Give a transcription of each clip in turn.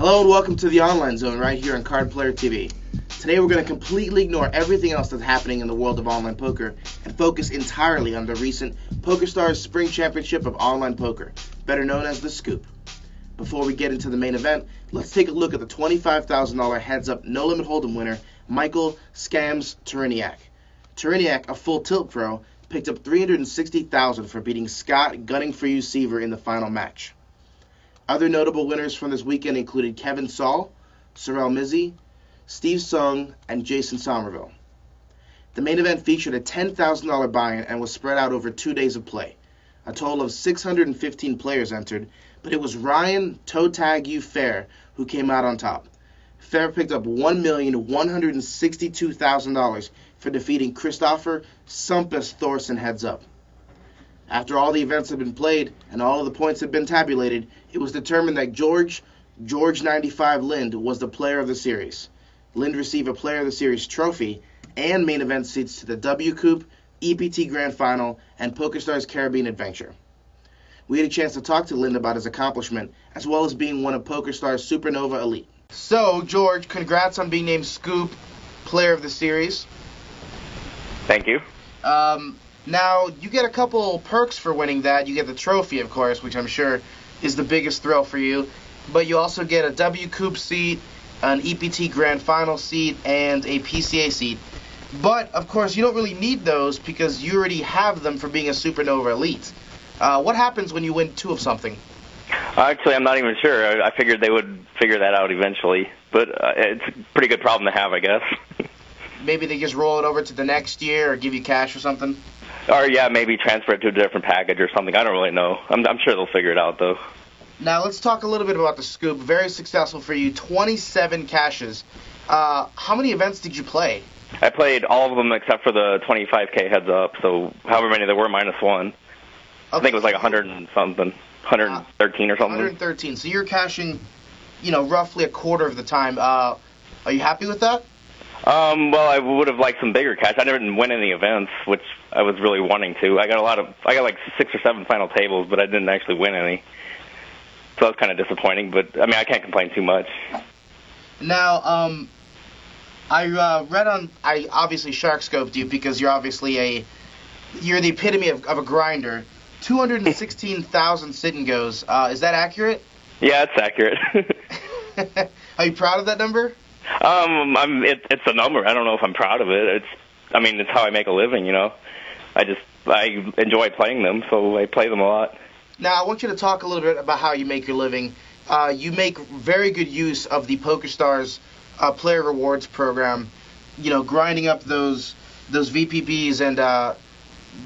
Hello and welcome to the Online Zone right here on Card Player TV. Today we're going to completely ignore everything else that's happening in the world of online poker and focus entirely on the recent PokerStars Spring Championship of Online Poker, better known as the Scoop. Before we get into the main event, let's take a look at the $25,000 heads-up no-limit hold'em winner, Michael Scams Turiniak. Turiniak, a full tilt pro, picked up $360,000 for beating Scott Gunning For You Seaver in the final match. Other notable winners from this weekend included Kevin Saul, Sorel Mizzi, Steve Sung, and Jason Somerville. The main event featured a $10,000 buy-in and was spread out over 2 days of play. A total of 615 players entered, but it was Ryan Toe Tag You Fair who came out on top. Fair picked up $1,162,000 for defeating Christopher Sumpus Thorson heads up. After all the events had been played and all of the points had been tabulated, it was determined that Jorj95 Lind was the player of the series. Lind received a Player of the Series trophy and main event seats to the W Coupe, EPT Grand Final, and PokerStars Caribbean Adventure. We had a chance to talk to Lind about his accomplishment, as well as being one of PokerStars Supernova Elite. So, George, congrats on being named Scoop Player of the Series. Thank you. Now, you get a couple perks for winning that. You get the trophy, of course, which I'm sure is the biggest thrill for you. But you also get a W Coupe seat, an EPT Grand Final seat, and a PCA seat. But, of course, you don't really need those because you already have them for being a Supernova Elite. What happens when you win two of something? Actually, I'm not even sure. I figured they would figure that out eventually. But it's a pretty good problem to have, I guess. Maybe they just roll it over to the next year or give you cash or something? Or, yeah, maybe transfer it to a different package or something. I don't really know. I'm sure they'll figure it out, though. Now, let's talk a little bit about the Scoop. Very successful for you. 27 cashes. How many events did you play? I played all of them except for the 25K heads up, so however many there were minus one. Okay. I think it was like 100 and something. 113 or something. 113. So you're cashing, roughly a quarter of the time. Are you happy with that? Well, I would have liked some bigger cash. I didn't win any events, which I was really wanting to. I got like 6 or 7 final tables, but I didn't actually win any. So that was kind of disappointing, but I mean, I can't complain too much. Now, I obviously shark scoped you because you're obviously you're the epitome of a grinder. 216,000 sit and goes. Is that accurate? Yeah, it's accurate. Are you proud of that number? It's a number. I don't know if I'm proud of it. It's how I make a living, I enjoy playing them, so I play them a lot. Now, I want you to talk a little bit about how you make your living. You make very good use of the PokerStars Player Rewards program, grinding up those VPPs and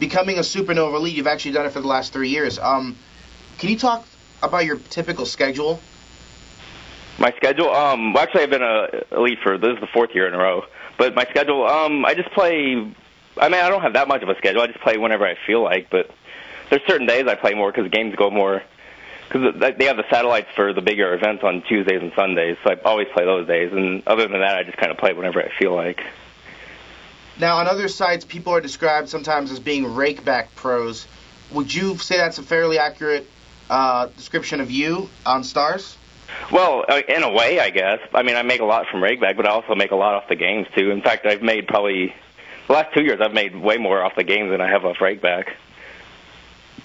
becoming a Supernova Elite. You've actually done it for the last 3 years. Can you talk about your typical schedule? My schedule? Well, actually, I've been a Elite this is the 4th year in a row. But my schedule, I just play, I don't have that much of a schedule. I just play whenever I feel like, but there's certain days I play more because games go more, because they have the satellites for the bigger events on Tuesdays and Sundays, so I always play those days. And other than that, I just kind of play whenever I feel like. Now, on other sites, people are described sometimes as being rakeback pros. Would you say that's a fairly accurate description of you on Stars? Well, in a way, I guess. I make a lot from rakeback, but I also make a lot off the games, too. In fact, I've made probably, the last 2 years, I've made way more off the games than I have off rakeback.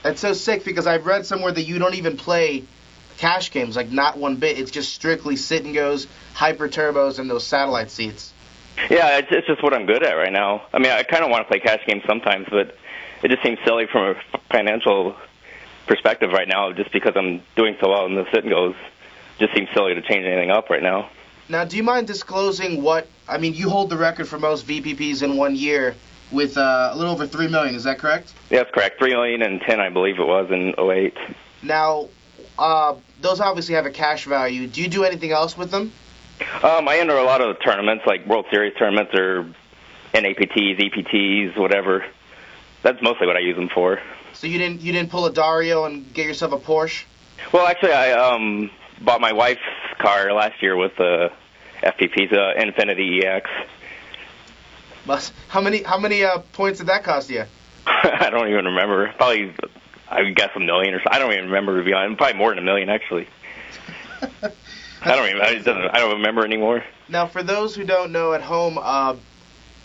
That's so sick, because I've read somewhere that you don't even play cash games, like not one bit. It's just strictly sit and goes, hyper turbos, and those satellite seats. Yeah, it's just what I'm good at right now. I kind of want to play cash games sometimes, but it just seems silly from a financial perspective right now, just because I'm doing so well in the sit and goes. Just seems silly to change anything up right now. Now, do you mind disclosing you hold the record for most VPPs in 1 year with a little over $3 million, is that correct? Yeah, that's correct. $3 million and 10, I believe it was, in 2008. Now, those obviously have a cash value. Do you do anything else with them? I enter a lot of tournaments, like World Series tournaments or NAPTs, EPTs, whatever. That's mostly what I use them for. So you didn't pull a Dario and get yourself a Porsche? Well, actually, I bought my wife's car last year with the FPP's Infinity EX. How many points did that cost you? I don't even remember. Probably, I would guess $1 million or so. I don't even remember, to be honest. Probably more than $1 million, actually. I don't remember anymore. Now, for those who don't know at home,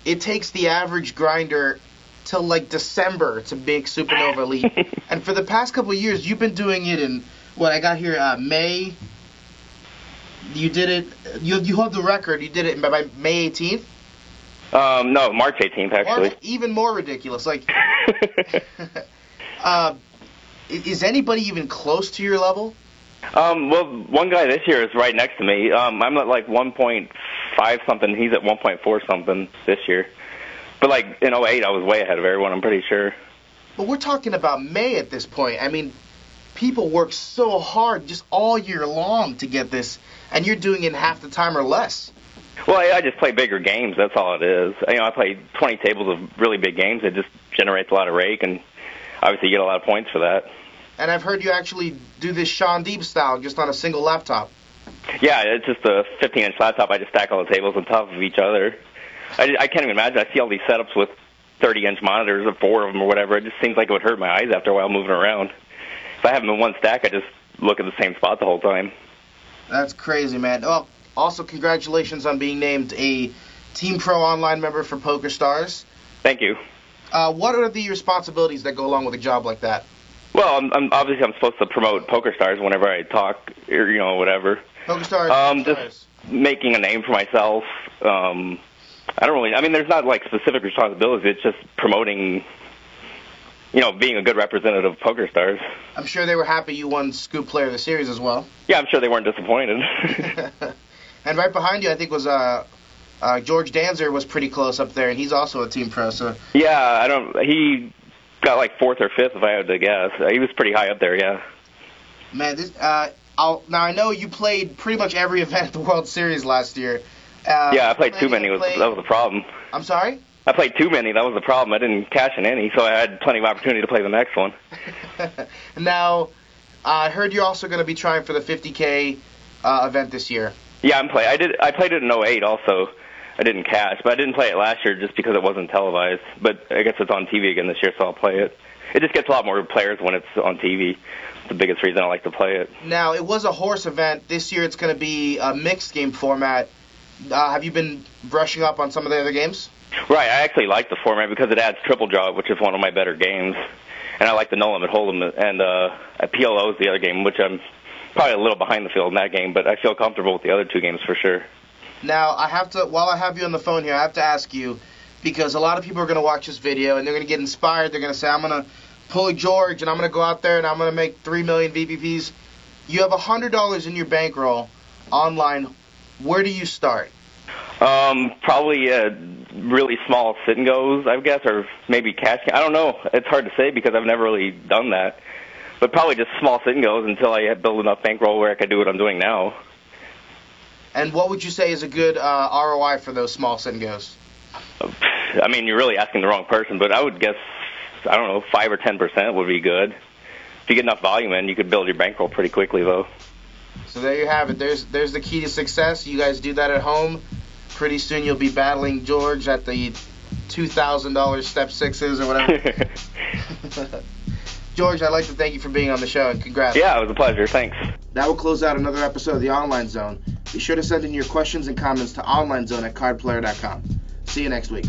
it takes the average grinder till like December to make Supernova Elite. And for the past couple of years, you've been doing it in what I got here, May. You did it. You hold the record. You did it by May 18th. No, March 18th actually. March, even more ridiculous. Like, is anybody even close to your level? Well, one guy this year is right next to me. I'm at like 1.5 something. He's at 1.4 something this year. But like in 08, I was way ahead of everyone, I'm pretty sure. But we're talking about May at this point. I mean, people work so hard just all year long to get this, and you're doing it in half the time or less. Well, I just play bigger games. That's all it is. I play 20 tables of really big games. It just generates a lot of rake, and obviously you get a lot of points for that. And I've heard you actually do this Sean Deeb style just on a single laptop. Yeah, it's just a 15-inch laptop. I just stack all the tables on top of each other. I can't even imagine. I see all these setups with 30-inch monitors, or 4 of them or whatever. It just seems like it would hurt my eyes after a while moving around. If I have them in one stack, I just look at the same spot the whole time. That's crazy, man. Well, also, congratulations on being named a Team Pro Online member for PokerStars. Thank you. What are the responsibilities that go along with a job like that? Well, obviously I'm supposed to promote PokerStars whenever I talk, or whatever. PokerStars. Just making a name for myself. There's not like specific responsibilities. It's just promoting, being a good representative of PokerStars. I'm sure they were happy you won Scoop Player of the Series as well. Yeah, I'm sure they weren't disappointed. And right behind you, I think, was George Danzer was pretty close up there, and he's also a Team Pro. So yeah, he got like 4th or 5th if I had to guess. He was pretty high up there, yeah. Man, now I know you played pretty much every event at the World Series last year. Yeah, I played too many. That was the problem. I'm sorry? I played too many. That was the problem. I didn't cash in any, so I had plenty of opportunity to play the next one. Now, I heard you're also going to be trying for the 50K event this year. Yeah, I played it in 08 also. I didn't cash, but I didn't play it last year just because it wasn't televised. But I guess it's on TV again this year, so I'll play it. It just gets a lot more players when it's on TV. It's the biggest reason I like to play it. Now, it was a horse event. This year it's going to be a mixed game format. Have you been brushing up on some of the other games? Right, I actually like the format because it adds triple draw, which is one of my better games. And I like the no limit hold'em, and PLO is the other game, which I'm probably a little behind the field in that game, but I feel comfortable with the other 2 games for sure. Now, while I have you on the phone here, I have to ask you, because a lot of people are going to watch this video, and they're going to get inspired. They're going to say, I'm going to pull a George, and I'm going to go out there, and I'm going to make 3 million VPPs. You have $100 in your bankroll online. Where do you start? Probably really small sit and goes, I guess, or maybe cash. I don't know. It's hard to say because I've never really done that. But probably just small sit and goes until I build enough bankroll where I can do what I'm doing now. And what would you say is a good ROI for those small sit and goes? I mean, you're really asking the wrong person, but I would guess, 5 or 10% would be good. If you get enough volume in, you could build your bankroll pretty quickly, though. So there you have it. There's the key to success. You guys do that at home. Pretty soon you'll be battling George at the $2,000 step 6s or whatever. George, I'd like to thank you for being on the show, and congrats. Yeah, it was a pleasure. Thanks. That will close out another episode of the Online Zone. Be sure to send in your questions and comments to onlinezone@cardplayer.com. See you next week.